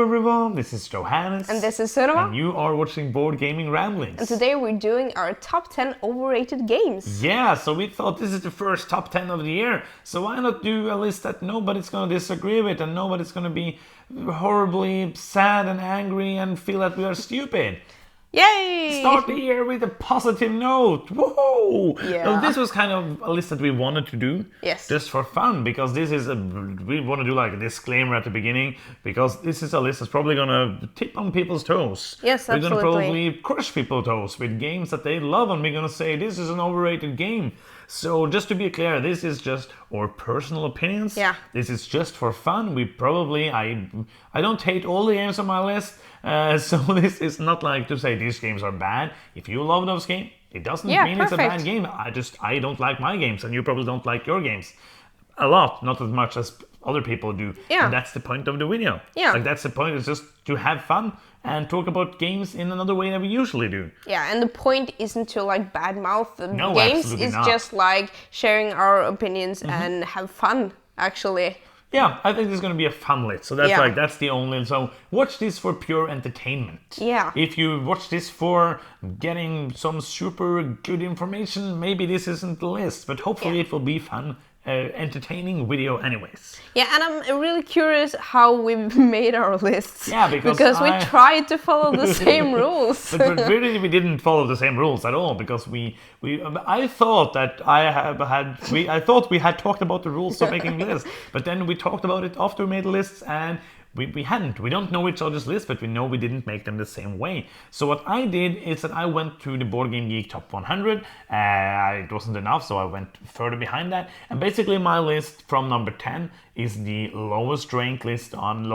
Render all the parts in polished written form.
everyone, this is Johannes. And this is Sunniva. And you are watching Board Gaming Ramblings. And today we're doing our top 10 overrated games. Yeah, so we thought this is the first top 10 of the year. So why not do a list that nobody's going to disagree with and nobody's going to be horribly sad and angry and feel that we are stupid. Yay! Start the year with a positive note. Woohoo! Yeah. So this was kind of a list that we wanted to do. Yes. Just for fun, because we want to do like a disclaimer at the beginning, because this is a list that's probably going to tip on people's toes. Yes, absolutely. We're going to probably crush people's toes with games that they love, and we're going to say this is an overrated game. So just to be clear, this is just our personal opinions. Yeah. This is just for fun. I don't hate all the games on my list. So this is not like to say these games are bad. If you love those games, it doesn't mean it's a bad game. I don't like my games, and you probably don't like your games. A lot, not as much as other people do. Yeah. And that's the point of the video. Yeah. Like that's the point, is just to have fun and talk about games in another way than we usually do. Yeah, and the point isn't to like badmouth the No, games. absolutely It's not. just like sharing our opinions and have fun, actually. Yeah, I think this is going to be a fun list. So that's Yeah. that's the only. So watch this for pure entertainment. Yeah. If you watch this for getting some super good information, maybe this isn't the list. But hopefully it will be fun, entertaining video anyways. Yeah, and I'm really curious how we made our lists. Yeah, because we tried to follow the same rules. But really, we didn't follow the same rules at all, because I thought that I thought we had talked about the rules of making lists, but then we talked about it after we made lists, and we hadn't. We don't know each other's lists, but we know we didn't make them the same way. So what I did is that I went to the Board Game Geek Top 100. It wasn't enough, so I went further behind that. And basically my list from number 10 is the lowest ranked on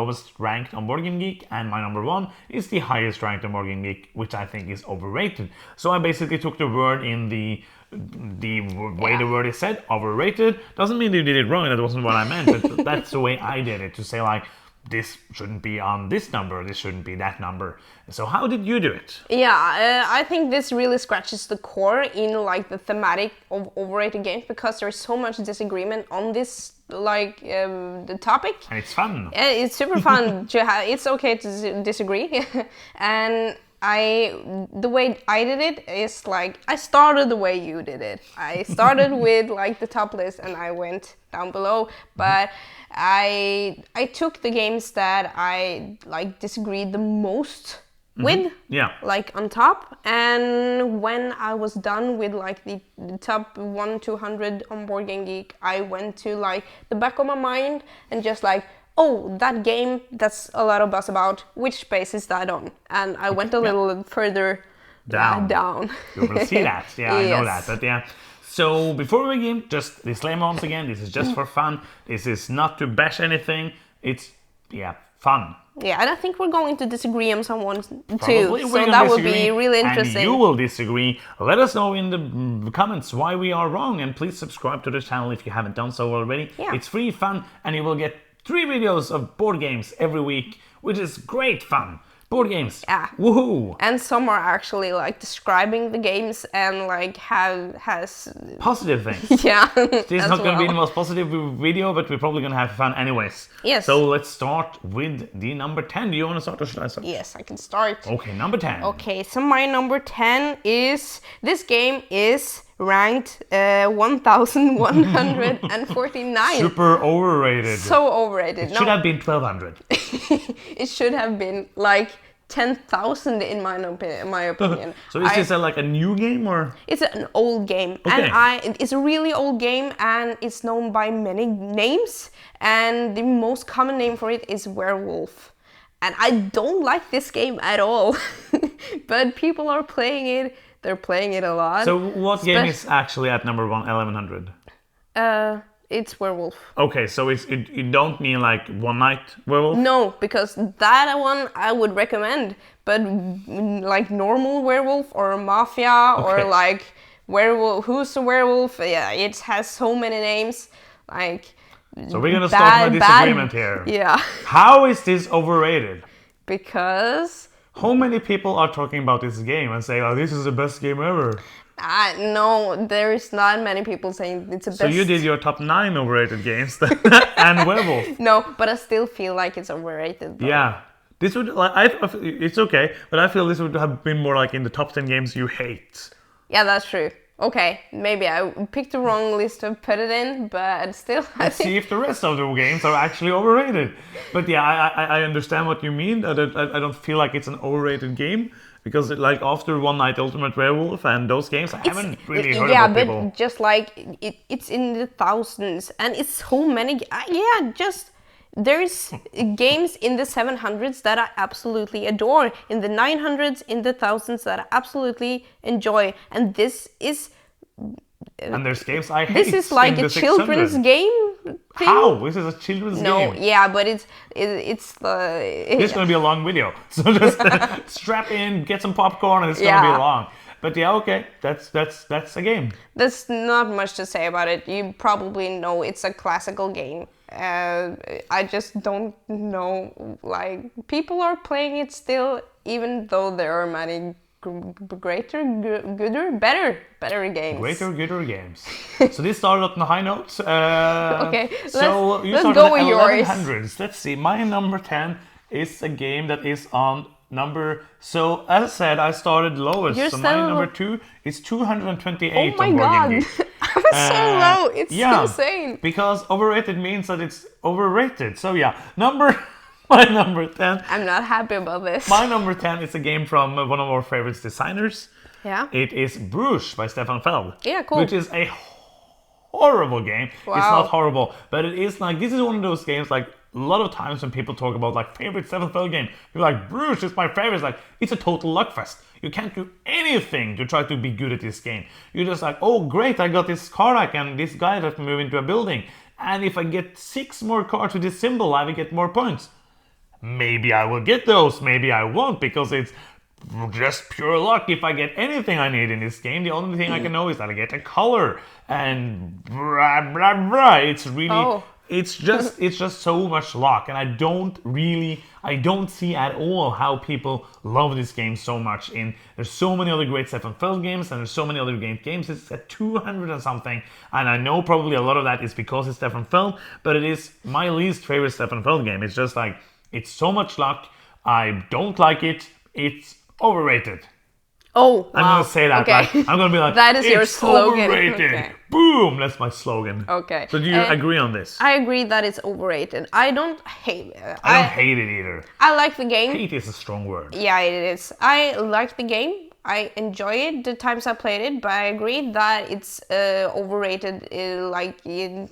Board Game Geek, and my number 1 is the highest ranked on Board Game Geek, which I think is overrated. So I basically took the word in the way the word is said, overrated. Doesn't mean you did it wrong, that wasn't what I meant, but that's the way I did it, to say like, this shouldn't be on this number, this shouldn't be that number. So how did you do it? Yeah, I think this really scratches the core in like the thematic of overrated games, because there's so much disagreement on this the topic. And it's fun. Yeah, it's super fun to have. It's okay to disagree. And the way I did it is like, I started the way you did it. I started with like the top list and I went down below, but I took the games that I like disagreed the most with, like on top. And when I was done with like the top 1-200 on Board Game Geek, I went to like the back of my mind and just like, oh, that game, that's a lot of buzz about, which space is that on? And I went a little further down. You will see that. Yeah, I know that. Yes. But yeah. So before we begin, just disclaimer once again, this is just for fun. This is not to bash anything. It's, fun. Yeah, and I think we're going to disagree on someone Probably too, so that would be really interesting. And you will disagree. Let us know in the comments why we are wrong, and please subscribe to the channel if you haven't done so already. Yeah. It's free fun, and you will get 3 videos of board games every week, which is great fun. Board games. Yeah. Woohoo! And some are actually like describing the games and like has positive things. Yeah. This is not going to be the most positive video, but we're probably going to have fun anyways. Yes. So let's start with the number 10. Do you want to start or should I start? Yes, I can start. Okay, number 10. Okay, so my number 10 is, this game is ranked 1149. Super overrated. So overrated. It should have been 1200. It should have been like 10,000 in my opinion. So is this like a new game or? It's an old game, Okay. and it's a really old game, and it's known by many names, and the most common name for it is Werewolf. And I don't like this game at all, but people are playing it. They're playing it a lot. So what game is actually at number 1100? It's Werewolf. Okay, so you don't mean like One Night Werewolf? No, because that one I would recommend, but like normal Werewolf or Mafia or like Werewolf, Who's a Werewolf? Yeah, it has so many names. Like, so we're gonna start with a disagreement here. Yeah. How is this overrated? Because how many people are talking about this game and saying, "Oh, this is the best game ever"? No, there's not many people saying it's the best. So you did your top 9 overrated games and Werewolf. No, but I still feel like it's overrated though. Yeah, This would it's okay, but I feel this would have been more like in the top 10 games you hate. Yeah, that's true. Okay, maybe I picked the wrong list to put it in, but still, Let's see if the rest of the games are actually overrated. But yeah, I understand what you mean. I don't feel like it's an overrated game because like after One Night Ultimate Werewolf and those games, I haven't really heard about people. Yeah, but just like it's in the thousands, and it's so many. There's games in the 700s that I absolutely adore, in the 900s, in the thousands that I absolutely enjoy, and this is. And there's games I hate. This is like a children's game thing? How? This is a children's game. No, yeah, but it's This is going to be a long video. So just strap in, get some popcorn, and it's going to be long. But yeah, okay, that's a game. There's not much to say about it. You probably know it's a classical game. I just don't know, like, people are playing it still, even though there are many better games. Greater, gooder games. So this started on a high note. Okay, so you let's started go at with yours. 1100s. Let's see, my number 10 is a game that is on number... So, as I said, I started lowest. You're so so my number 2 is 228 Oh my on Board god! Game Geek. I was so low. It's insane. Because overrated means that it's overrated. So yeah, my number 10. I'm not happy about this. My number 10 is a game from one of our favorite designers. Yeah. It is Bruges by Stefan Feld. Yeah, cool. Which is a horrible game. Wow. It's not horrible, but it is like, this is one of those games like, a lot of times when people talk about like favorite Stefan Feld game, you're like, Bruges is my favorite. It's like, it's a total luck fest. You can't do anything to try to be good at this game. You're just like, oh great, I got this car I can, this guy that can move into a building. And if I get 6 more cards with this symbol, I will get more points. Maybe I will get those, maybe I won't, because it's just pure luck. If I get anything I need in this game, the only thing I can know is that I get a color and blah blah blah. It's really it's just so much luck, and I don't see at all how people love this game so much. There's so many other great Stefan Feld games, and there's so many other games. It's at 200 and something, and I know probably a lot of that is because it's Stefan Feld, but it is my least favorite Stefan Feld game. It's just like, it's so much luck. I don't like it. It's overrated. Oh, I'm gonna say that. Okay. Like, I'm gonna be like, that is your it's slogan. Overrated. Okay. Boom. That's my slogan. Okay. So do you agree on this? I agree that it's overrated. I don't hate it. I don't hate it either. I like the game. Hate is a strong word. Yeah, it is. I like the game. I enjoy it the times I played it, but I agree that it's overrated. Like in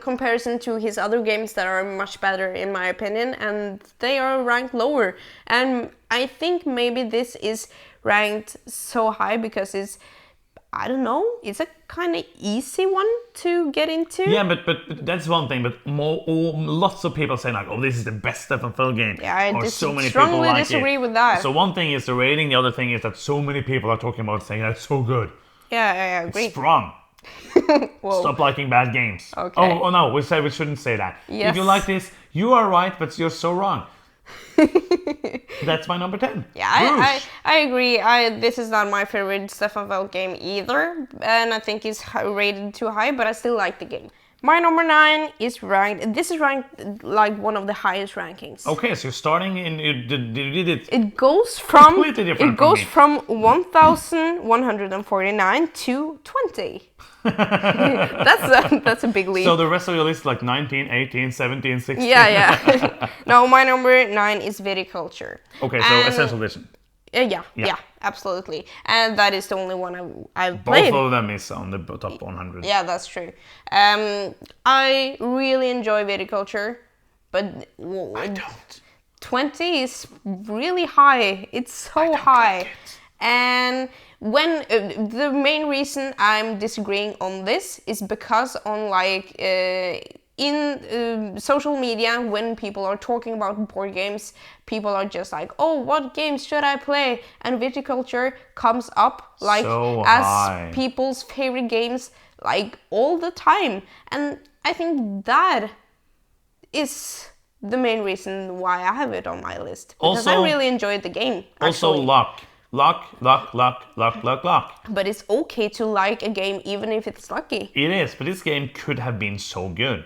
comparison to his other games that are much better in my opinion, and they are ranked lower. And I think maybe this is ranked so high because it's, I don't know, it's a kind of easy one to get into. Yeah, but that's one thing. But lots of people say like, "Oh, this is the best Stefan Feld game." Yeah, I so many strongly people like disagree it. with that. So one thing is the rating. The other thing is that so many people are talking about saying that's so good. Yeah, I agree. It's wrong. Stop liking bad games. Okay. Oh no, we shouldn't say that. Yes. If you like this, you are right, but you're so wrong. That's my number 10. Yeah, I agree. This is not my favorite Stefan Feld game either, and I think it's rated too high, but I still like the game. My number 9 is ranked. This is ranked like one of the highest rankings. Okay, so you're starting in. You did it. It goes from Completely different it goes from from 1,149 to 20. That's a big leap. So the rest of your list is like 19, 18, 17, 16. Yeah. No, my number 9 is Viticulture. Okay, so Essential Edition. Yeah, absolutely. And that is the only one I've Both played. of them is on the top 100. Yeah, that's true. I really enjoy Viticulture, but I don't. 20 is really high. It's so high. Like it. And when the main reason I'm disagreeing on this is because on like in social media, when people are talking about board games, people are just like, oh, what games should I play? And Viticulture comes up like so as high. People's favorite games like all the time. And I think that is the main reason why I have it on my list. Because I really enjoyed the game. Also actually. luck. But it's okay to like a game even if it's lucky. It is, but this game could have been so good.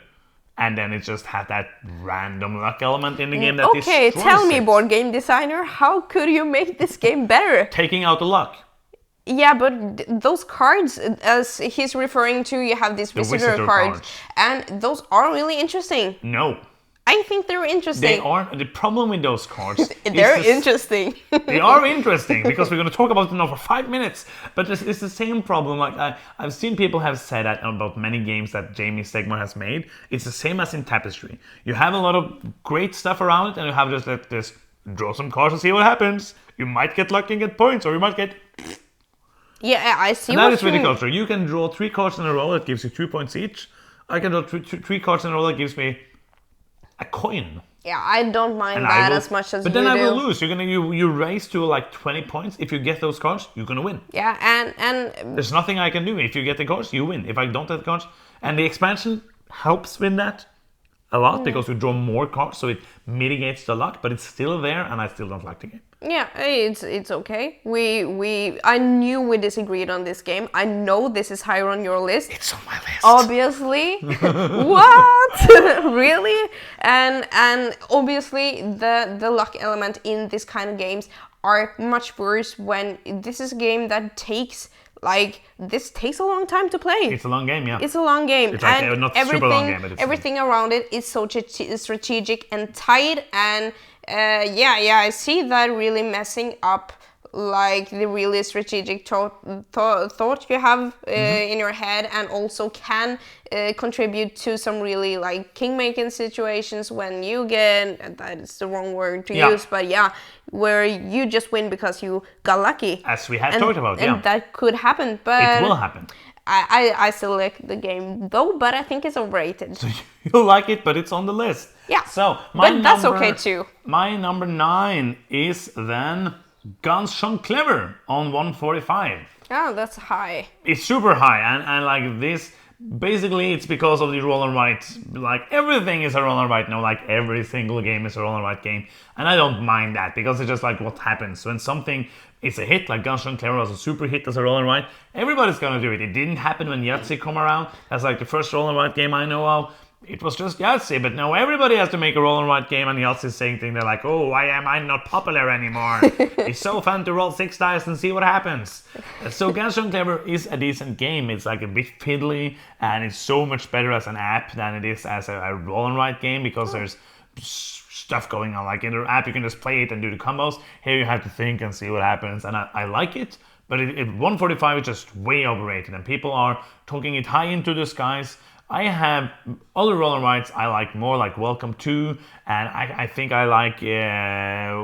and then it just had that random luck element in the game that Okay, destroys tell me, it. board game designer, how could you make this game better? Taking out the luck. Yeah, but those cards, as he's referring to, you have these visitor cards, and those are really interesting. No. I think they're interesting. They aren't. The problem with those cards They're interesting. They are interesting because we're going to talk about them now for 5 minutes. But it's the same problem. Like I've seen people have said that about many games that Jamie Stegmaier has made. It's the same as in Tapestry. You have a lot of great stuff around it, and you have just like this, draw some cards and see what happens. You might get lucky and get points, or you might get... Yeah, I see and what that is you really mean. culture. You can draw 3 cards in a row that gives you 2 points each. I can draw 3 cards in a row that gives me a coin. Yeah, I don't mind And that will, as much as you do. But then I will lose. You raise to like 20 points. If you get those cards, you're gonna win. Yeah, and There's nothing I can do. If you get the cards, you win. If I don't get the cards, and the expansion helps with that a lot because you draw more cards, so it mitigates the luck. But it's still there, and I still don't like the game. yeah, it's okay. I knew we disagreed on this game. I know this is higher on your list. It's on my list. Obviously. What? Really? And obviously the luck element in this kind of games are much worse when this is a game that takes a long time to play. It's a long game, yeah. It's a long game. It's like and not super long game, but it's everything around it is so strategic and tight, and I see that really messing up like the really strategic thought you have in your head, and also can contribute to some really like king-making situations when you get, that is the wrong word to use, but where you just win because you got lucky. As we have talked about, and that could happen, but it will happen. I still like the game though, but I think it's overrated. So you like it, but it's on the list. Yeah, so but that's okay too. My number 9 is then Guns Shone Clever on 145. Oh, that's high. It's super high, and like this, basically it's because of the roll and write. Like everything is a roll and write now, like every single game is a roll and write game, and I don't mind that because it's just like what happens when something is a hit, like Guns Shone Clever was a super hit as a roll and write. Everybody's gonna do it. It didn't happen when Yahtzee come around. That's like the first roll and write game I know of. It was just Yahtzee, but now everybody has to make a roll and write game, and Yahtzee's saying things. They're like, "Oh, why am I not popular anymore? It's so fun to roll 6 dice and see what happens." So Guns Shone Clever is a decent game. It's like a bit fiddly, and it's so much better as an app than it is as a roll and write game because there's stuff going on. Like in the app, you can just play it and do the combos. Here you have to think and see what happens, and I like it. But 145 is just way overrated, and people are talking it high into the skies. I have other roll and rights I like more, like Welcome to, and I think I like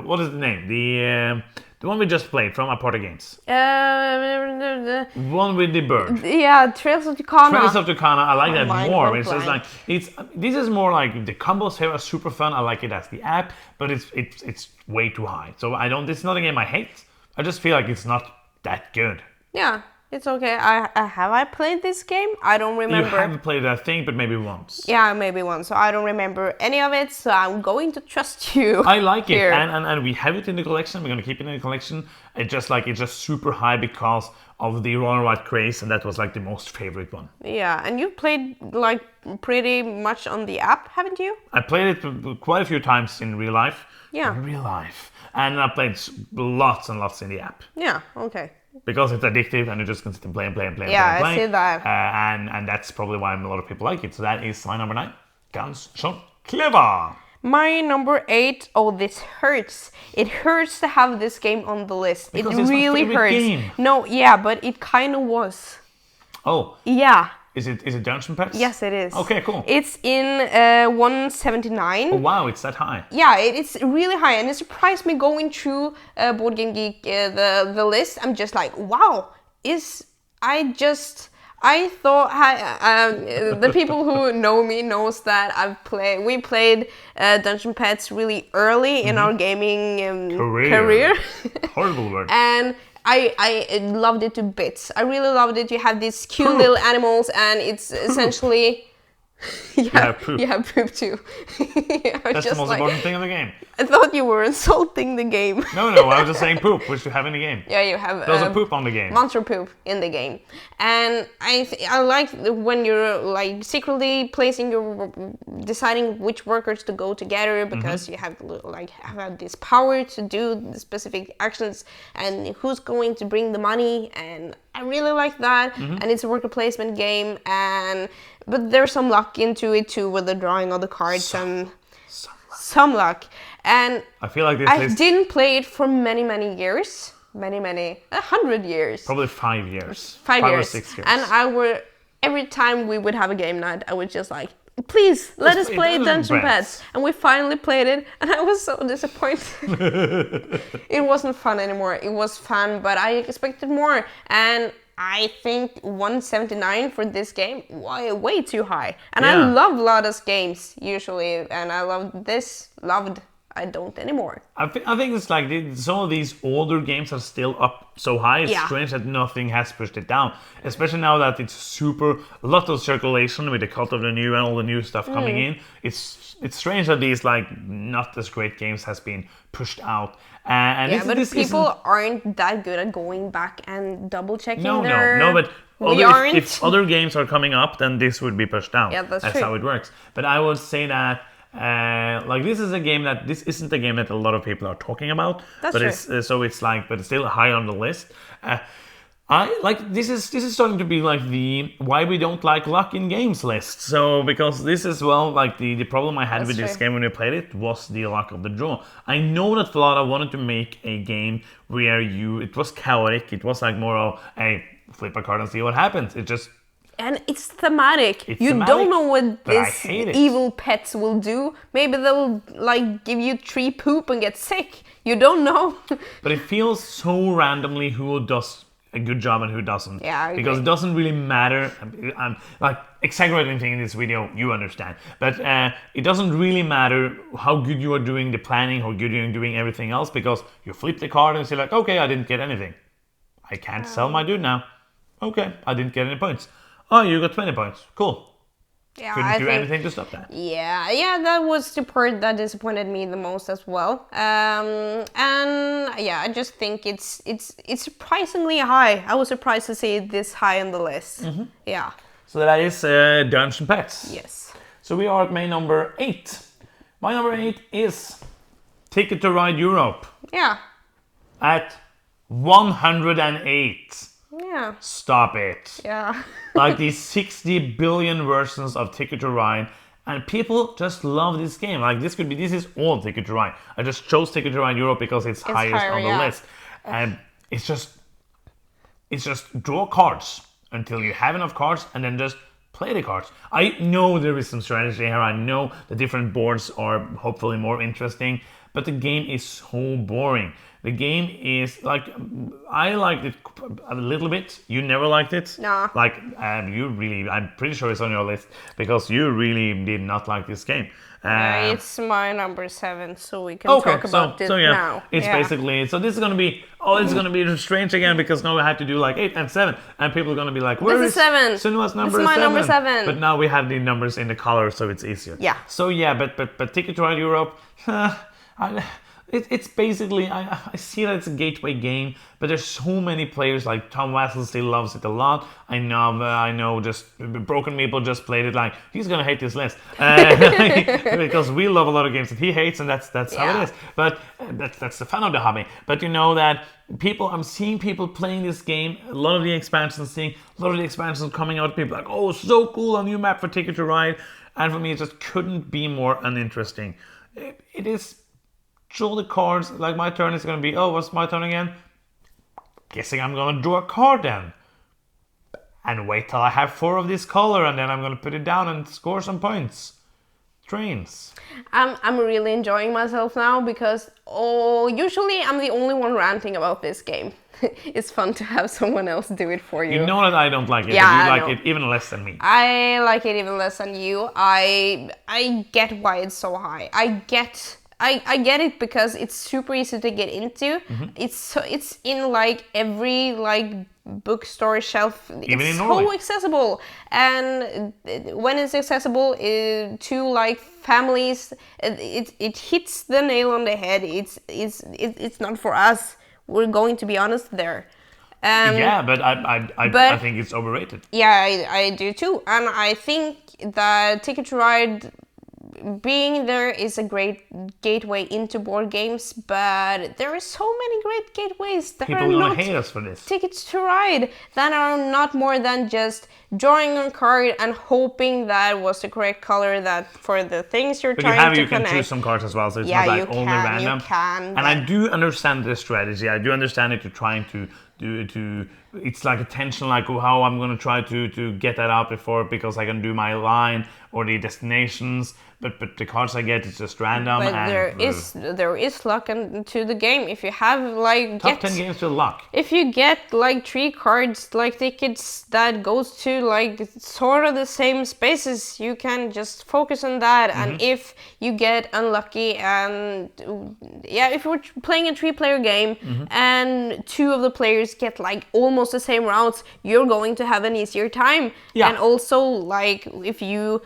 what is the name? The one we just played from Aparta Games. One with the bird. Yeah, Trails of Tucana. Trails of Tucana, I like that more. It's just blank. like this is more like the combos here are super fun. I like it as the app, but it's way too high. So I don't. This is not a game I hate. I just feel like it's not that good. Yeah. It's okay. Have I played this game? I don't remember. You haven't played it, I think, but maybe once. Yeah, maybe once. So I don't remember any of it. So I'm going to trust you. I like here. it, and we have it in the collection. We're gonna keep it in the collection. It's just super high because of the roll and write craze, and that was like the most favorite one. Yeah, and you played like pretty much on the app, haven't you? I played it quite a few times in real life. Yeah. In real life, and I played lots and lots in the app. Yeah. Okay. Because it's addictive and you just can sit and play and play and play. Yeah, and play. I see that. And that's probably why a lot of people like it. So that is my number 9. Guns Shone Clever. My number 8. Oh, this hurts. It hurts to have this game on the list. Because it it's really my favorite hurts. game. No, yeah, but it kind of was. Oh. Yeah. Is it Dungeon Petz? Yes, it is. Okay, cool. It's in 179. Oh wow, it's that high. Yeah, it's really high, and it surprised me going through Board Game Geek the list. I'm just like, wow, I thought the people who know me knows that we played Dungeon Petz really early in our gaming career. Horrible word. And I loved it to bits. I really loved it. You have these cute little animals, and it's essentially You have poop too. That's the most important thing in the game. I thought you were insulting the game. No, I was just saying poop, which you have in the game. Yeah, you have. There's a poop on the game. Monster poop in the game, and I like when you're like secretly placing deciding which workers to go together because you have this power to do the specific actions and who's going to bring the money, and I really like that. And it's a worker placement game, but there's some luck into it too with the drawing of the cards some luck. And I feel like I didn't play it for many years. 100 years. Probably 5 years. 5 5 years. or 6 years. And every time we would have a game night, I would just like, please, let us play Dungeon Petz. And we finally played it, and I was so disappointed. It wasn't fun anymore. It was fun, but I expected more. And I think 179 for this game, way too high. And I love Lada's games, usually, and I loved this, I don't anymore. I think it's like some of these older games are still up so high. It's strange that nothing has pushed it down. Especially now that it's a lot of circulation with the Cult of the New and all the new stuff coming in. It's strange that these like not as great games has been pushed out. But people aren't that good at going back and double checking No, but if other games are coming up, then this would be pushed down. Yeah, that's true. How it works. But I would say that this isn't a game that a lot of people are talking about. That's true. But it's still high on the list. This is starting to be like the why we don't like luck in games list. So because this is the problem I had with this game when we played it was the luck of the draw. I know that Vlada wanted to make a game where it was chaotic. It was like more of flip a card and see what happens. And it's thematic. Don't know what this evil Petz will do. Maybe they'll give you 3 poop and get sick. You don't know. But it feels so randomly who does a good job and who doesn't. Yeah, I agree. Because it doesn't really matter. I'm exaggerating thing in this video, you understand. But it doesn't really matter how good you are doing the planning, how good you're doing everything else, because you flip the card and say like, okay, I didn't get anything. I can't sell my dude now. Okay, I didn't get any points. Oh, you got 20 points. Cool. Yeah, Couldn't do anything to stop that. Yeah, that was the part that disappointed me the most as well. I just think it's surprisingly high. I was surprised to see it this high on the list. Yeah. So that is Dungeon Petz. Yes. So we are at my number 8. My number 8 is Ticket to Ride Europe. Yeah. At 108. Yeah. Stop it. Yeah. Like these 60 billion versions of Ticket to Ride, and people just love this game. Like this is all Ticket to Ride. I just chose Ticket to Ride Europe because it's highest on the list. And it's just draw cards until you have enough cards and then just play the cards. I know there is some strategy here. I know the different boards are hopefully more interesting, but the game is so boring. The game is I liked it a little bit. You never liked it. No. I'm pretty sure it's on your list because you really did not like this game. It's my number 7, so we can talk about it now. It's basically, so this is going to be, it's going to be strange again because now we have to do 8 and 7 and people are going to be like, where is 7? Sunova's number 7? This is my number 7. But now we have the numbers in the color, so it's easier. Yeah. So but Ticket to Ride Europe, it's basically, I see that it's a gateway game, but there's so many players, like Tom Wassel still loves it a lot. I know just Broken Meeple just played it like, he's gonna hate this list. Because we love a lot of games that he hates, and that's how it is. But that's the fun of the hobby. But you know that I'm seeing people playing this game, a lot of the expansions coming out, people like, oh, so cool, a new map for Ticket to Ride. And for me, it just couldn't be more uninteresting. It is... Draw the cards, like my turn is going to be, what's my turn again? Guessing I'm going to draw a card then. And wait till I have 4 of this color and then I'm going to put it down and score some points. Trains. I'm really enjoying myself now because usually I'm the only one ranting about this game. It's fun to have someone else do it for you. You know that I don't like it, yeah, but you like it even less than me. I like it even less than you. I get why it's so high. I get it because it's super easy to get into. It's in every bookstore shelf. Even It's in so Norway. accessible, and when it's accessible to like families, it hits the nail on the head. It's not for us. We're going to be honest there. Yeah, but I think it's overrated. Yeah, I do too, and I think that Ticket to Ride being there is a great gateway into board games, but there are so many great gateways that People are are gonna not hate us for this. Tickets to Ride, that are not more than just drawing a card and hoping that was the correct color that for the things you're But trying to you can connect. choose some cards as well, so it's Yeah, not like you only can, random. you can, And I but- do understand the strategy. I do understand it. You're trying to do to. It's like a tension, like how I'm gonna try to get that out before because I can do my line or the destinations. But the cards I get is just random. But and there is luck to the game. If you have like top 10 games with luck. if you get like 3 cards like tickets that goes to like sort of the same spaces, you can just focus on that. And if you get unlucky and if you're playing a 3-player game and 2 of the players get like almost the same routes, you're going to have an easier time. Yeah. And also like if you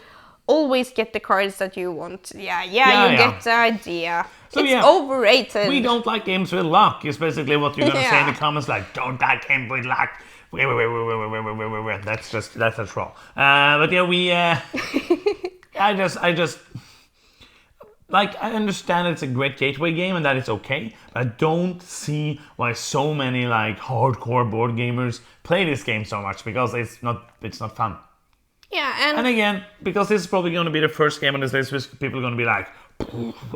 always get the cards that you want. You Yeah. get the idea. So, it's yeah. overrated. We don't like games with luck, is basically what you're gonna say in the Yeah. comments, like, don't like games with luck. Wait. That's a troll. But yeah, I just, like, I understand it's a great gateway game and that it's okay, but I don't see why so many, like, hardcore board gamers play this game so much, because it's not fun. Yeah, And again, because this is probably going to be the first game on this list which people are going to be like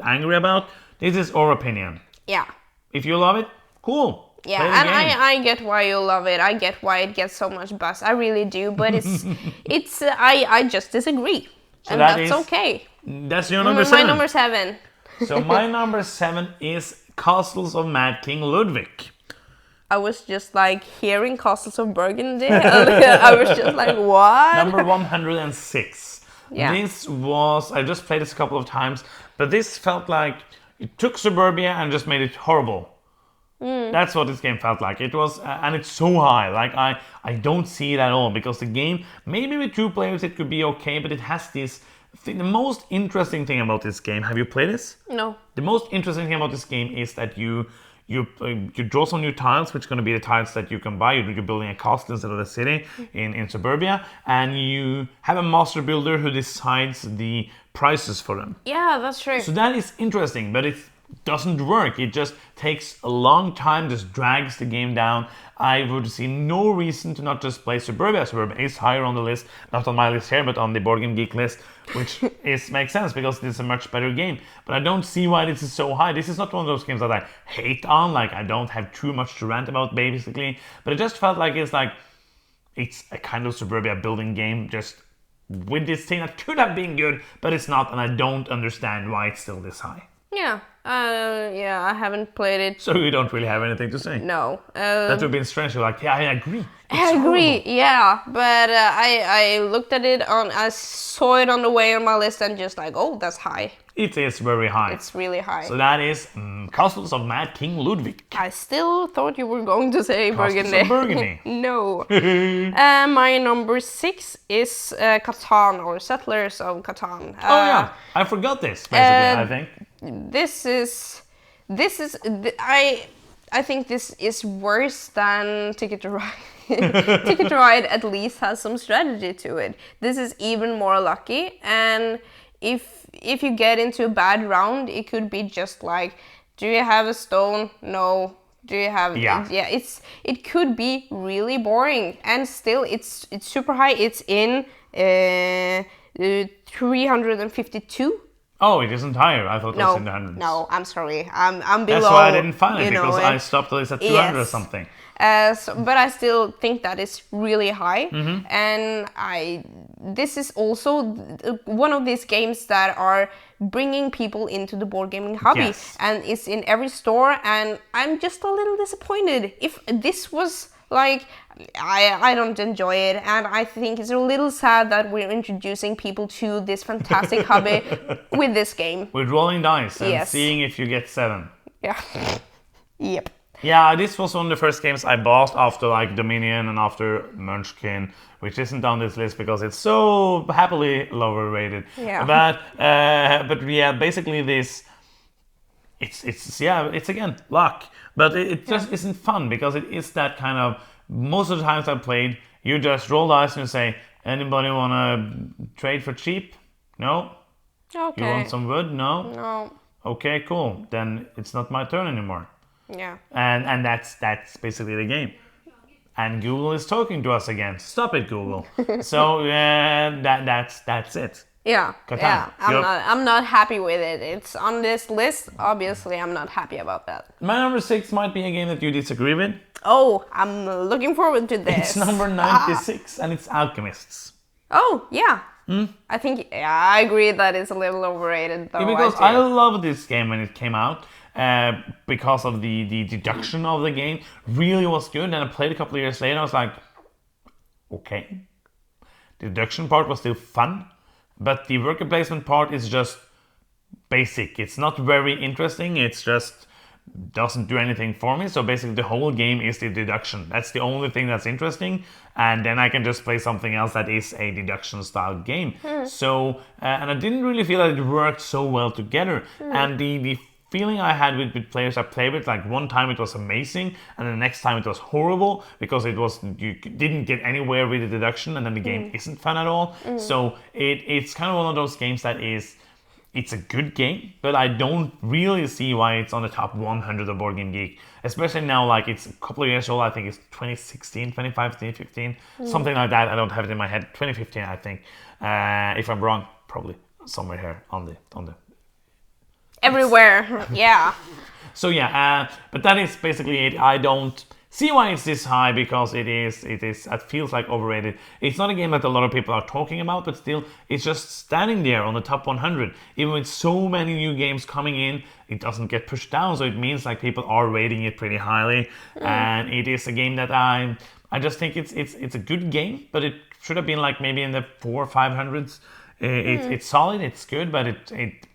angry about, this is our opinion. yeah. If you love it, cool. Yeah, Play the and game. I get why you love it. I get why it gets so much buzz. I really do, but I just disagree. So and that that's is okay. That's your number My 7. number 7. So my number 7 is Castles of Mad King Ludwig. I was just like hearing Castles of Burgundy. I was just like, what? Number 106. Yeah. This was, I just played this a couple of times, but this felt like it took Suburbia and just made it horrible. That's what this game felt like. It was, and it's so high. Like I don't see it at all, because the game, maybe with 2 players it could be okay, but it has this thing. The most interesting thing about this game, have you played this? No. The most interesting thing about this game is that you draw some new tiles, which are going to be the tiles that you can buy. You're building a castle instead of a city in Suburbia, and you have a master builder who decides the prices for them. Yeah, that's true. So that is interesting, but it doesn't work. It just takes a long time, just drags the game down. I would see no reason to not just play Suburbia. Suburbia is higher on the list, not on my list here, but on the Board Game Geek list, which makes sense because it's a much better game. But I don't see why this is so high. This is not one of those games that I hate on, like I don't have too much to rant about basically, but it just felt like it's a kind of Suburbia building game, just with this thing that could have been good, but it's not, and I don't understand why it's still this high. Yeah. I haven't played it. So you don't really have anything to say. No. That would have been strange. You're like, yeah, I agree. I agree, yeah, but I looked at it I saw it on the way on my list and just like, oh, that's high. It is very high. It's really high. So that is Castles of Mad King Ludwig. I still thought you were going to say Castles Burgundy. of Burgundy. No. My number 6 is Catan, or Settlers of Catan. Oh yeah, I forgot this basically. I think. I think this is worse than Ticket to Ride. Ticket to Ride at least has some strategy to it. This is even more lucky, and if you get into a bad round, it could be just like, do you have a stone? No. Do you have? Yeah. It could be really boring, and still it's super high. It's in 352. Oh, it isn't higher. I thought it was in the hundreds. No, I'm sorry. I'm below. That's why I didn't find it, because I it. stopped this at 200 or Yes. something. But I still think that is really high, Mm-hmm. and this is also one of these games that are bringing people into the board gaming hobby, Yes. and it's in every store. And I'm just a little disappointed. If this was like, I don't enjoy it, and I think it's a little sad that we're introducing people to this fantastic hobby with this game. With rolling dice and Yes. seeing if you get 7. Yeah. Yep. Yeah, this was one of the first games I bought after like Dominion and after Munchkin, which isn't on this list because it's so happily lower rated. Yeah. But yeah, basically this, it's again luck, but it just isn't fun because it is that kind of, most of the times I've played, you just roll dice and you say, anybody wanna trade for cheap? No? Okay. You want some wood? No? No. Okay, cool. Then it's not my turn anymore. Yeah. And that's basically the game. And Google is talking to us again. Stop it, Google. So that's it. Yeah. Catan. Yeah. I'm not happy with it. It's on this list. Obviously, I'm not happy about that. My number 6 might be a game that you disagree with. Oh, I'm looking forward to this. It's number 96, and it's Alchemists. Oh, yeah. I think, I agree that it's a little overrated, though. Yeah, because I loved this game when it came out. Because of the deduction of the game, really was good. And I played a couple of years later, I was like, okay. The deduction part was still fun, but the worker placement part is just basic. It's not very interesting. It's just doesn't do anything for me. So basically the whole game is the deduction. That's the only thing that's interesting. And then I can just play something else that is a deduction style game. So, and I didn't really feel that it worked so well together. And the feeling I had with players I played with, like one time it was amazing and the next time it was horrible because you didn't get anywhere with the deduction and then the game isn't fun at all. So it's kind of one of those games that it's a good game, but I don't really see why it's on the top 100 of Board Game Geek. Especially now, like it's a couple of years old. I think it's 2016, 2015, 15, something like that. I don't have it in my head. 2015, I think. If I'm wrong, probably somewhere here on the. Everywhere, yeah. So yeah, but that is basically it. I don't see why it's this high because it feels like overrated. It's not a game that a lot of people are talking about, but still it's just standing there on the top 100. Even with so many new games coming in, it doesn't get pushed down, so it means like people are rating it pretty highly. And it is a game that I just think it's a good game, but it should have been like maybe in the 400s or 500s. It's solid, it's good, but it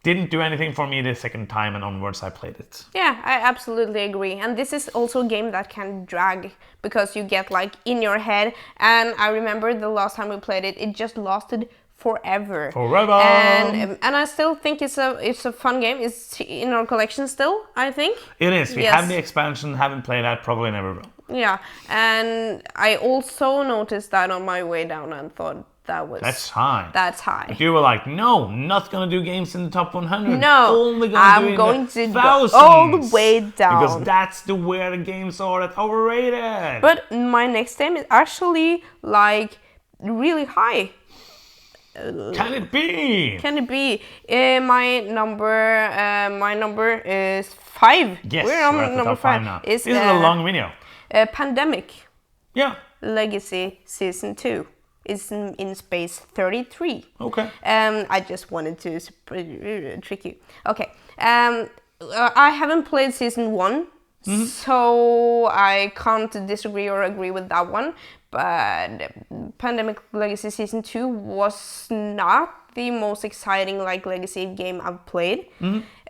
didn't do anything for me the second time and onwards I played it. Yeah, I absolutely agree. And this is also a game that can drag because you get like in your head. And I remember the last time we played it, it just lasted forever. And I still think it's a fun game. It's in our collection still, I think. It is. We have the expansion, haven't played that, probably never will. Yeah, and I also noticed that on my way down and thought, that's high. That's high. But you were like, no, not gonna do games in the top 100. No, only I'm going to go all the way down. Because that's where the games are that's overrated. But my next game is actually like really high. Can it be? Can it be? My number is 5. Yes, we're on at the number top 5 now. This is a long video. Pandemic. Yeah. Legacy Season 2. Is in space 33. Okay. I just wanted to trick you. Okay. I haven't played Season 1, so I can't disagree or agree with that one. But Pandemic Legacy Season 2 was not the most exciting like Legacy game I've played.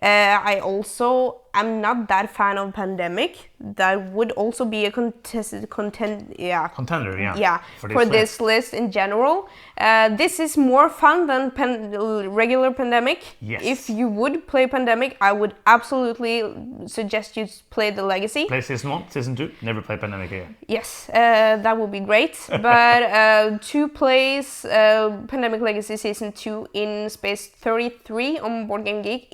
I also am not that fan of Pandemic. That would also be a contender, for this list in general. This is more fun than regular Pandemic. Yes. If you would play Pandemic, I would absolutely suggest you play the Legacy. Play Season 1, Season 2, never play Pandemic again. Yes, that would be great. But to play Pandemic Legacy Season 2 in space 33 on Board Game Geek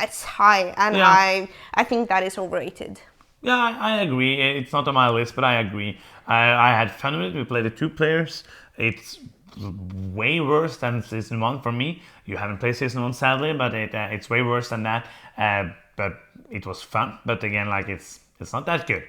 that's high, and I think that is overrated. Yeah, I agree. It's not on my list, but I agree. I had fun with it. We played it 2 players. It's way worse than Season 1 for me. You haven't played Season 1, sadly, but it's way worse than that. But it was fun. But again, like it's not that good.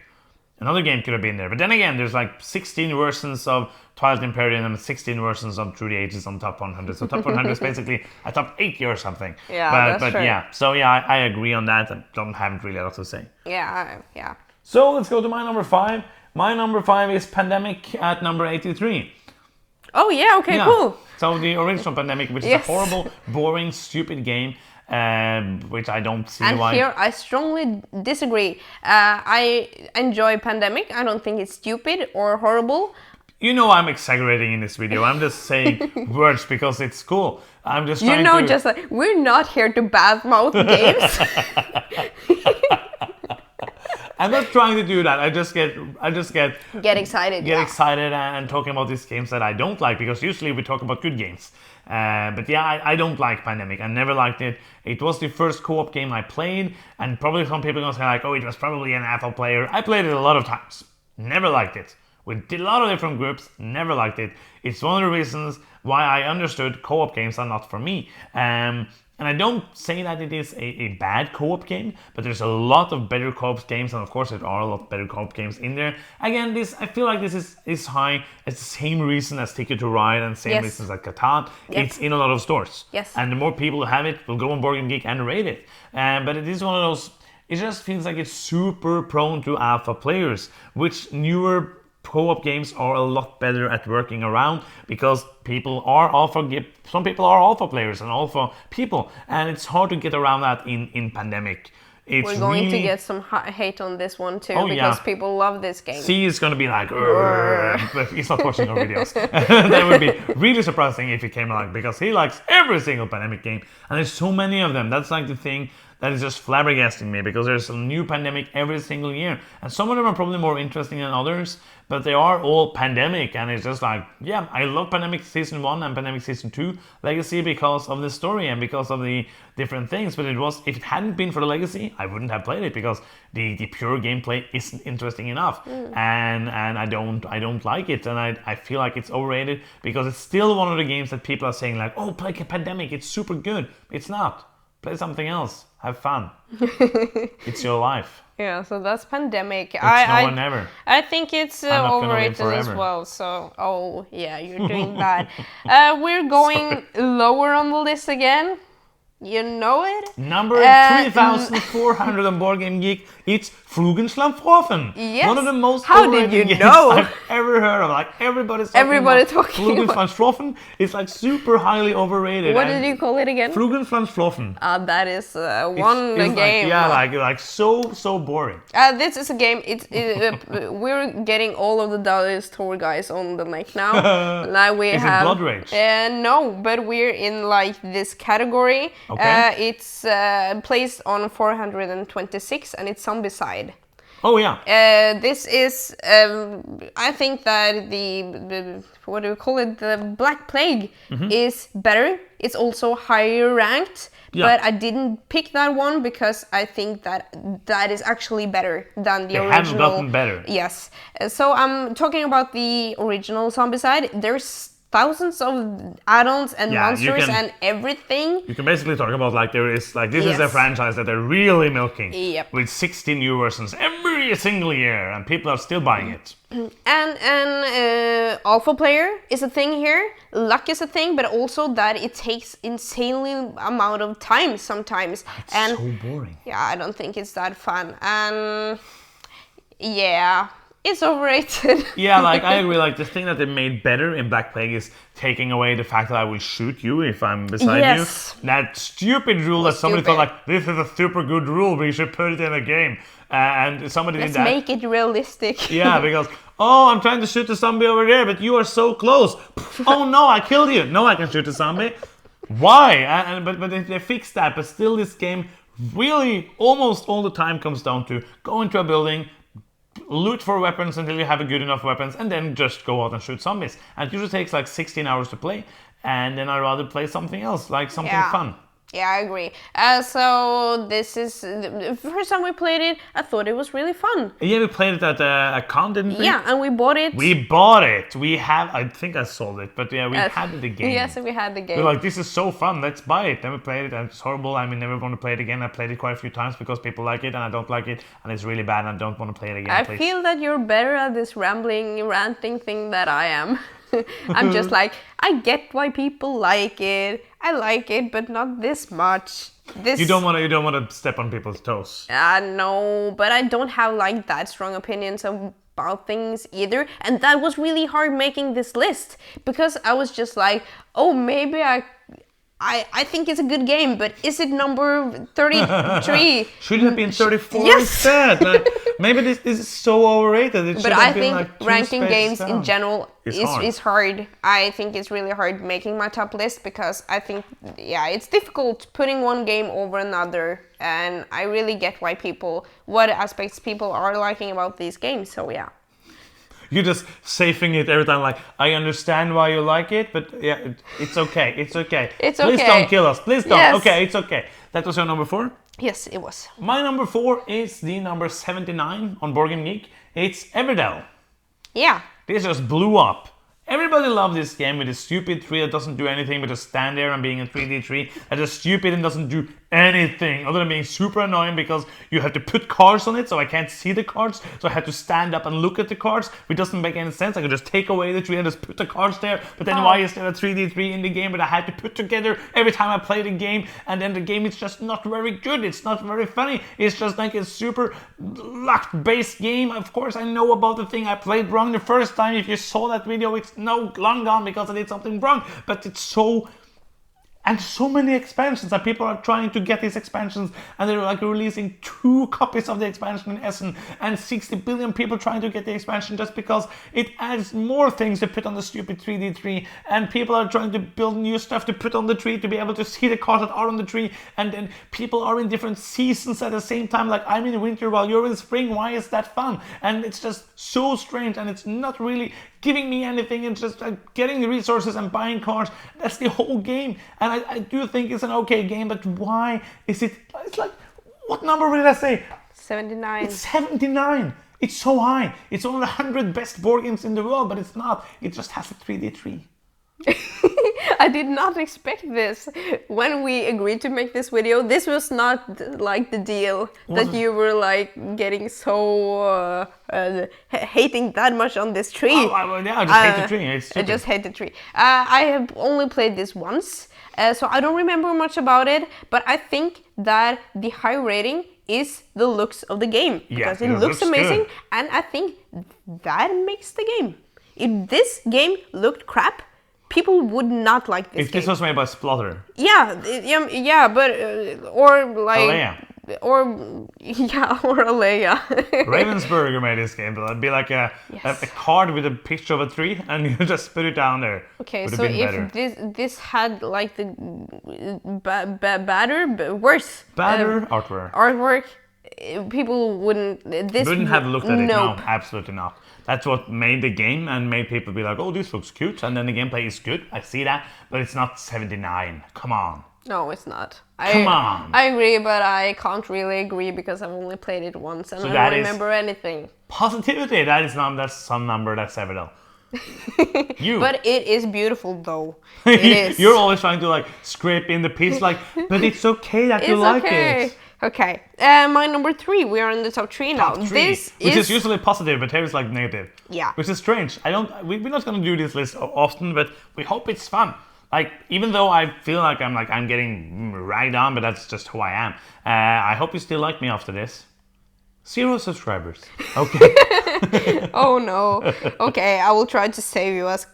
Another game could have been there. But then again, there's like 16 versions of Twilight Imperium and 16 versions of Through the Ages on top 100. So top 100 is basically a top 80 or something. Yeah, that's true. Yeah, so yeah, I agree on that. I haven't really a lot to say. Yeah. So let's go to my number 5. My number 5 is Pandemic at number 83. Oh yeah, okay, cool. So the original Pandemic, which is a horrible, boring, stupid game. which I don't see And why. here I strongly disagree. I enjoy Pandemic. I don't think it's stupid or horrible. You know I'm exaggerating in this video. I'm just saying words because it's cool. I'm just trying to... just like, we're not here to badmouth games. I'm not trying to do that. I just get excited. excited and talking about these games that I don't like, because usually we talk about good games. But yeah, I don't like Pandemic. I never liked it. It was the first co-op game I played, and probably some people are gonna say like, oh, it was probably an alpha player. I played it a lot of times. Never liked it. We did a lot of different groups. Never liked it. It's one of the reasons why I understood co-op games are not for me. And I don't say that it is a bad co-op game, but there's a lot of better co-op games, and of course there are a lot better co-op games in there. Again, I feel like this is high. It's the same reason as Ticket to Ride and same reasons as Catan. Yep. It's in a lot of stores. Yes. And the more people who have it will go on Board Game Geek and rate it. But it is one of those, it just feels like it's super prone to alpha players, which newer co-op games are a lot better at working around, because some people are alpha players and alpha people, and it's hard to get around that in Pandemic. We're going to get some hate on this one too, because people love this game. C is going to be like, but he's not watching our videos. That would be really surprising if he came along, because he likes every single Pandemic game, and there's so many of them. That's like the thing that is just flabbergasting me, because there's a new Pandemic every single year, and some of them are probably more interesting than others, but they are all Pandemic, and it's just like, yeah, I love Pandemic Season 1 and Pandemic Season 2 Legacy because of the story and because of the different things, but if it hadn't been for the Legacy, I wouldn't have played it, because the pure gameplay isn't interesting enough, and I don't like it, and I feel like it's overrated, because it's still one of the games that people are saying like, oh, play Pandemic, it's super good. It's not. Play something else. Have fun. It's your life. Yeah, so that's Pandemic. It's now or never. I think it's overrated as well. So, oh yeah, you're doing bad. We're going lower on the list again. You know it? Number 3,400 on Board Game Geek. It's Flugenschlammfroffen. Yes. One of the most How did you games know? I've ever heard of. Like everybody's talking about Flugenschlammfroffen. It's like super highly overrated. What did you call it again? Flugenschlammfroffen. That is one game. Like so boring. This is a game. We're getting all of the Dallas tour guys on the mic now. Now we is have. Is it Blood Rage? No, but we're in like this category. Okay. It's placed on 426, and it's Zombicide. Oh yeah. This is, I think that the what do we call it? The Black Plague is better. It's also higher ranked, but I didn't pick that one because I think that is actually better than the original. They have gotten better. Yes. So I'm talking about the original Zombicide. There's thousands of add-ons and monsters and everything. You can basically talk about like this is a franchise that they're really milking with 60 new versions every single year, and people are still buying it. And alpha player is a thing here. Luck is a thing, but also that it takes insanely amount of time sometimes. It's so boring. Yeah, I don't think it's that fun. And yeah. It's overrated. Yeah, like I agree. Like the thing that they made better in Black Plague is taking away the fact that I will shoot you if I'm beside you. That stupid rule that somebody thought like, this is a super good rule, we should put it in a game. And somebody did that. Let's make it realistic. Yeah, because, oh, I'm trying to shoot the zombie over there, but you are so close. Oh no, I killed you. No, I can shoot the zombie. Why? But they fixed that, but still this game really almost all the time comes down to go into a building, loot for weapons until you have a good enough weapons, and then just go out and shoot zombies. And it usually takes like 16 hours to play, and then I'd rather play something else, like something fun. Yeah, I agree. So this is the first time we played it. I thought it was really fun. Yeah, we played it at a con, didn't we? Yeah, and we bought it. We bought it. I think I sold it, but yeah, we had the game. Yes, we had the game. We're like, this is so fun. Let's buy it. Then we played it, and it's horrible. I mean, never want to play it again. I played it quite a few times because people like it, and I don't like it, and it's really bad, and I don't want to play it again. I feel that you're better at this rambling, ranting thing than I am. I'm just like, I get why people like it. I like it, but not this much. You don't want to step on people's toes. No, but I don't have like that strong opinions about things either. And that was really hard making this list because I was just like, oh, maybe I think it's a good game, but is it number 33? Should have been 34 Yes. instead. Like, maybe this is so overrated. It should But have I been think like 2 ranking spaces games down. in general It's is hard. I think it's really hard making my top list because I think, it's difficult putting one game over another. And I really get what aspects people are liking about these games. So yeah. You're just saving it every time. Like, I understand why you like it, but yeah, it's okay. It's okay. It's Please okay. don't kill us. Please don't. Yes. Okay, it's okay. That was your number 4. Yes, it was. My number 4 is the number 79 on Board Game Geek. It's Everdell. Yeah. This just blew up. Everybody loved this game with a stupid tree that doesn't do anything but just stand there and being a 3D tree that is stupid and doesn't do anything other than being super annoying because you have to put cards on it, so I can't see the cards, so I have to stand up and look at the cards, which doesn't make any sense. I could just take away the tree and just put the cards there, but then why is there a 3D tree in the game that I had to put together every time I play the game, and then the game is just not very good, it's not very funny, it's just like a super luck-based game. Of course I know about the thing I played wrong the first time. If you saw that video, it's no long gone because I did something wrong, but it's so many expansions, and people are trying to get these expansions, and they're like releasing 2 copies of the expansion in Essen, and 60 billion people trying to get the expansion just because it adds more things to put on the stupid 3D tree, and people are trying to build new stuff to put on the tree to be able to see the cards that are on the tree, and then people are in different seasons at the same time. Like, I'm in winter while you're in spring. Why is that fun? And it's just so strange, and it's not really giving me anything. It's just getting the resources and buying cards. That's the whole game, and I do think it's an okay game, but why is it? It's like, what number did I say? 79. It's 79. It's so high. It's one of the 100 best board games in the world, but it's not. It just has a 3D tree. I did not expect this. When we agreed to make this video, this was not like the deal that you were like getting so hating that much on this tree. I just hate the tree. It's I stupid. just hate the tree. I have only played this once, so I don't remember much about it, but I think that the high rating is the looks of the game, because it looks amazing, good. and I think that makes the game. If this game looked crap, people would not like this If this game. was made by Splutter. Yeah, but or like Alea. or Alea. Ravensburger made this game, but it'd be like a card with a picture of a tree, and you just put it down there. Okay, Would have so been if better. this had like the worse artwork, people wouldn't have looked at it. Nope. No, absolutely not. That's what made the game and made people be like, oh, this looks cute, and then the gameplay is good. I see that, but it's not 79. Come on. No, it's not. Come on. I agree, but I can't really agree because I've only played it once and So I that don't is- remember anything. Positivity. That's some number. That's Everdell. You. But it is beautiful though. It is. You're always trying to like scrape in the piece, like, but it's okay that you like it. Okay, my number 3. We are in the top 3 now. Top 3, which is usually positive, but here it's like negative. Yeah. Which is strange. We're not gonna do this list often, but we hope it's fun. Like, even though I feel like I'm getting ragged on, but that's just who I am. I hope you still like me after this. 0 subscribers. Okay. Oh no. Okay, I will try to save you as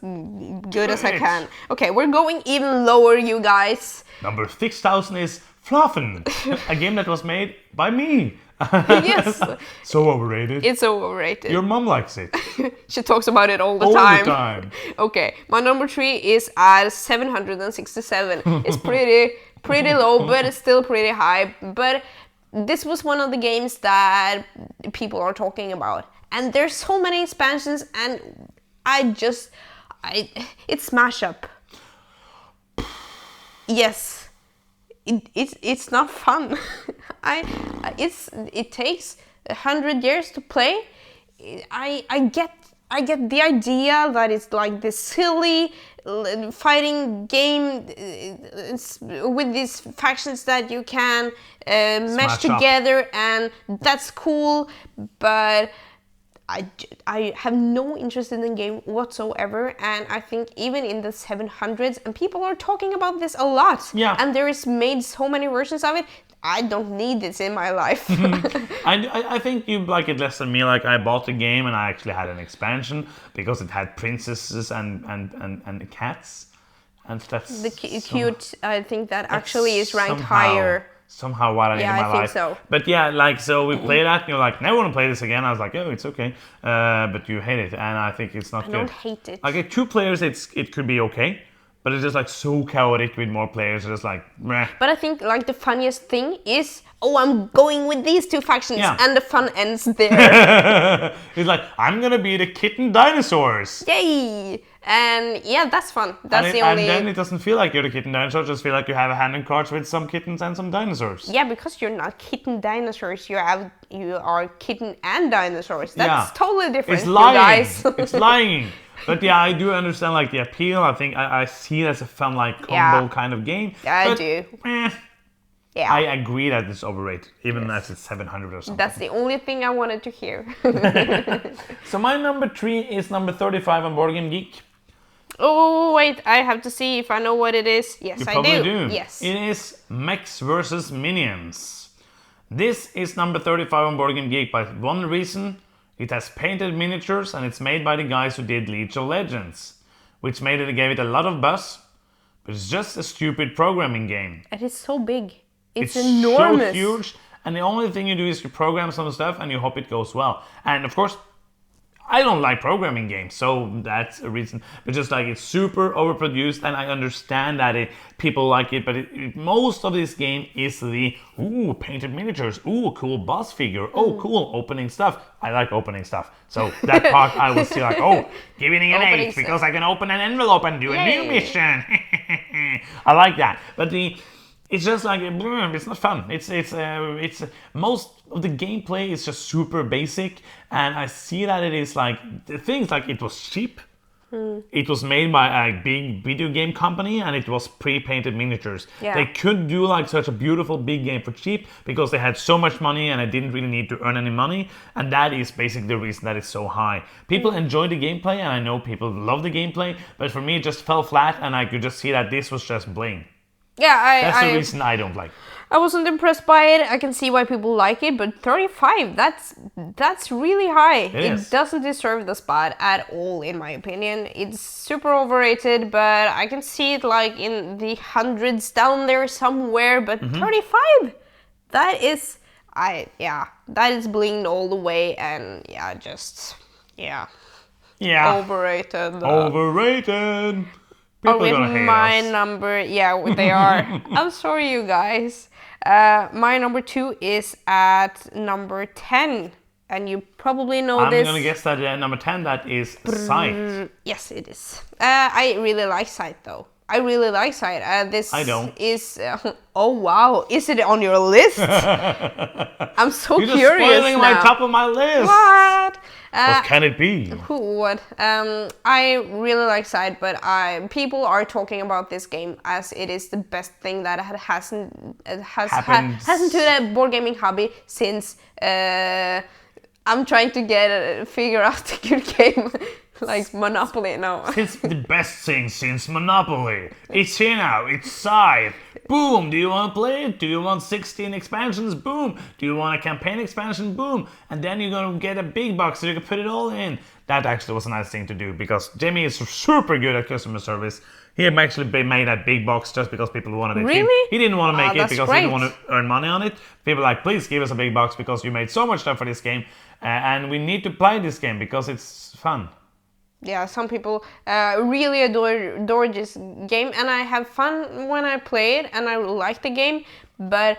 good as I Great. can. Okay, we're going even lower, you guys. Number 6,000 is Fluffen, a game that was made by me. Yes. So overrated. It's so overrated. Your mom likes it. She talks about it all the All time. the time. Okay, my number 3 is at 767. It's pretty low, but it's still pretty high. But this was one of the games that people are talking about. And there's so many expansions, and it's smash up. Yes. It's not fun. It takes 100 years to play. I get the idea that it's like this silly fighting game with these factions that you can mesh together, and that's cool, but I have no interest in the game whatsoever, and I think even in the 700s, and people are talking about this a lot, and there is made so many versions of it. I don't need this in my life. I think you like it less than me. Like, I bought the game and I actually had an expansion because it had princesses and cats. and that's The cute, I think that actually is ranked higher. Somehow what I need in my life. Yeah, I think so. But yeah, like, so we play that and you're like, never want to play this again. I was like, oh, it's okay. But you hate it, and I think it's not good. I don't hate it. Like, at 2 players, it could be okay. But it's just like so chaotic with more players. It's just like, meh. But I think like the funniest thing is, oh, I'm going with these 2 factions, and the fun ends there. It's like, I'm gonna be the kitten dinosaurs. Yay! And yeah, that's fun. That's the only. And then it doesn't feel like you're the kitten dinosaur. Just feel like you have a hand in cards with some kittens and some dinosaurs. Yeah, because you're not kitten dinosaurs. You are kitten and dinosaurs. That's totally different. It's lying. You guys. It's lying. But yeah, I do understand like the appeal. I think I see it as a fun like combo kind of game. Yeah, but, I do. Yeah. I agree that it's overrated, even as it's 700 or something. That's the only thing I wanted to hear. So my number 3 is number 35 on Board Game Geek. Oh wait, I have to see if I know what it is. Yes, You I probably do. Yes. It is Mechs versus Minions. This is number 35 on Board Game Geek by one reason. It has painted miniatures and it's made by the guys who did League of Legends, which gave it a lot of buzz, but it's just a stupid programming game. It is so big. It's enormous. So huge, and the only thing you do is you program some stuff and you hope it goes well. And of course, I don't like programming games, so that's a reason. But just like it's super overproduced, and I understand that people like it, but most of this game is the painted miniatures, cool boss figure, cool opening stuff. I like opening stuff, so that part I will see like, giving it an 8 because I can open an envelope and do a new mission. I like that, but it's just like it's not fun. It's most of the gameplay is just super basic, and I see that it is like the things like it was cheap. It was made by a big video game company, and it was pre-painted miniatures. Yeah. They could do like such a beautiful big game for cheap because they had so much money and they didn't really need to earn any money, and that is basically the reason that it's so high. People enjoy the gameplay, and I know people love the gameplay, but for me it just fell flat, and I could just see that this was just bling. Yeah, that's the reason I don't like it. I wasn't impressed by it. I can see why people like it, but 35, that's really high. It doesn't deserve the spot at all, in my opinion. It's super overrated, but I can see it like in the hundreds down there somewhere, but 35, that is blinged all the way, and overrated. Overrated. People with my number, they are. I'm sorry, you guys. My number 2 is at number 10, and you probably know this. I'm gonna guess that number 10, that is Scythe. Yes, it is. I really like Scythe, though. I really like Scythe. This I don't. Is oh wow, is it on your list? I'm so You're curious just spoiling now. my top of my list. What? What can it be? Who would? I really like Scythe, but people are talking about this game as it is the best thing that hasn't to the board gaming hobby since I'm trying to figure out a good game. Like Monopoly, no. It's the best thing since Monopoly. It's here now, it's Scythe. Boom, do you want to play it? Do you want 16 expansions? Boom. Do you want a campaign expansion? Boom. And then you're going to get a big box so you can put it all in. That actually was a nice thing to do because Jamie is super good at customer service. He actually made that big box just because people wanted it. Really? He didn't want to make it because great. he didn't want to earn money on it. People were like, please give us a big box because you made so much stuff for this game. And we need to play this game because it's fun. Yeah, some people really adore this game, and I have fun when I play it, and I like the game, but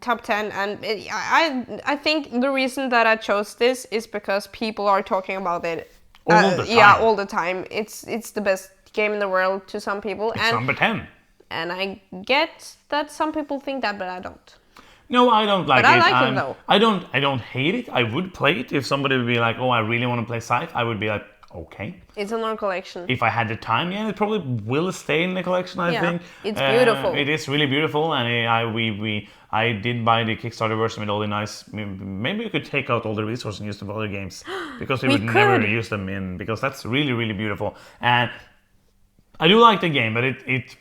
top 10, and I think the reason that I chose this is because people are talking about it all the time. Yeah, all the time. It's the best game in the world to some people. It's number 10. And I get that some people think that, but I don't. No, I don't like it. But I like it though. I don't hate it. I would play it if somebody would be like, oh, I really want to play Scythe. I would be like, okay. It's in our collection. If I had the time, it probably will stay in the collection, I think. It's beautiful. It is really beautiful, and I did buy the Kickstarter version with all the nice. Maybe we could take out all the resources and use them for other games because we would never use them in because that's really, really beautiful. And I do like the game, but it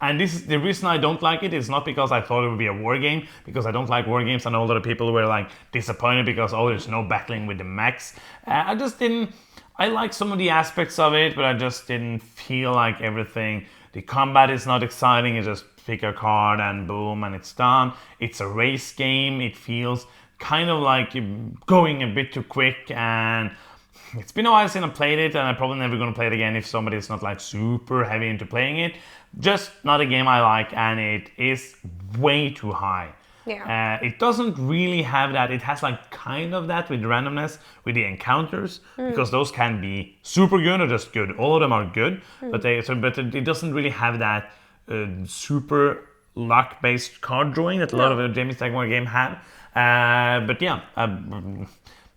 and this is the reason I don't like it is not because I thought it would be a war game, because I don't like war games. I know a lot of people were like disappointed because there's no battling with the Mechs. I just didn't. I like some of the aspects of it, but I just didn't feel like everything. The combat is not exciting. You just pick a card and boom, and it's done. It's a race game. It feels kind of like you're going a bit too quick, and it's been a while since I played it, and I'm probably never going to play it again if somebody's not like super heavy into playing it. Just not a game I like, and it is way too high. Yeah. It doesn't really have that. It has like kind of that with randomness with the encounters, because those can be super good or just good. All of them are good, but it doesn't really have that super luck-based card drawing that a lot of the Jamie Stegmaier game have.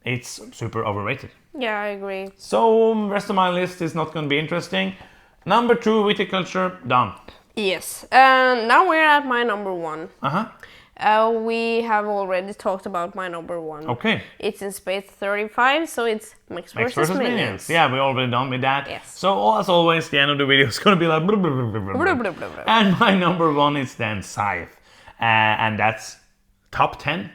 It's super overrated. Yeah, I agree. So rest of my list is not going to be interesting. Number 2, viticulture, done. Yes. Now we're at my number 1. We have already talked about my number 1. Okay. It's in space 35, so it's Mechs versus Minions. Yeah, we're already done with that. Yes. So as always, the end of the video is going to be like blah, blah, blah, blah, blah. Blah, blah, blah, blah. And my number 1 is then Scythe. And that's top 10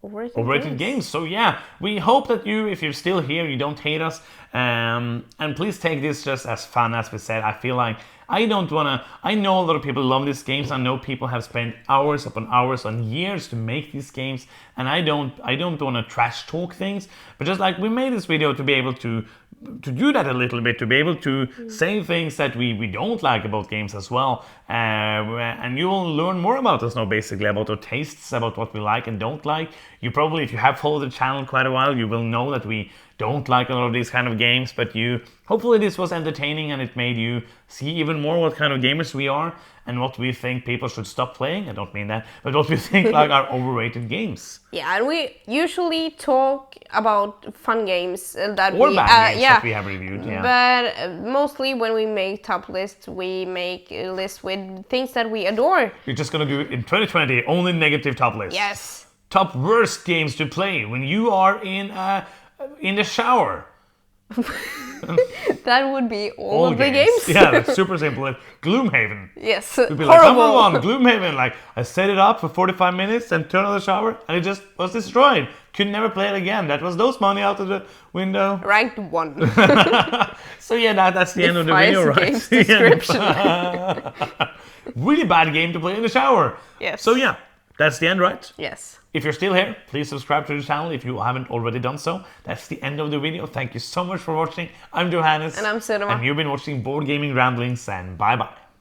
overrated games. So yeah, we hope that you, if you're still here, you don't hate us. And please take this just as fun as we said. I feel like I know a lot of people love these games. I know people have spent hours upon hours on years to make these games, and I don't want to trash talk things, but just like we made this video to be able to do that a little bit, to be able to say things that we don't like about games as well, and you will learn more about us now, basically about our tastes, about what we like and don't like. You probably, if you have followed the channel quite a while, you will know that we don't like a lot of these kind of games, but hopefully this was entertaining and it made you see even more what kind of gamers we are and what we think people should stop playing. I don't mean that, but what we think like are overrated games. Yeah, and we usually talk about fun games that bad games that we have reviewed. Yeah. But mostly when we make top lists, we make a list with things that we adore. We're just gonna do in 2020 only negative top lists. Yes. Top worst games to play when you are in the shower. That would be all of the games. Yeah, that's super simple. Like Gloomhaven. Yes, We'd be horrible. like, number 1, Gloomhaven. Like, I set it up for 45 minutes and turned on the shower and it just was destroyed. Could never play it again. That was those money out of the window. Ranked 1. So yeah, that's the end of the video, right? Game's description. Really bad game to play in the shower. Yes. So yeah, that's the end, right? Yes. If you're still here, please subscribe to the channel if you haven't already done so. That's the end of the video. Thank you so much for watching. I'm Johannes. And I'm Cinema. And you've been watching Board Gaming Ramblings, and bye-bye.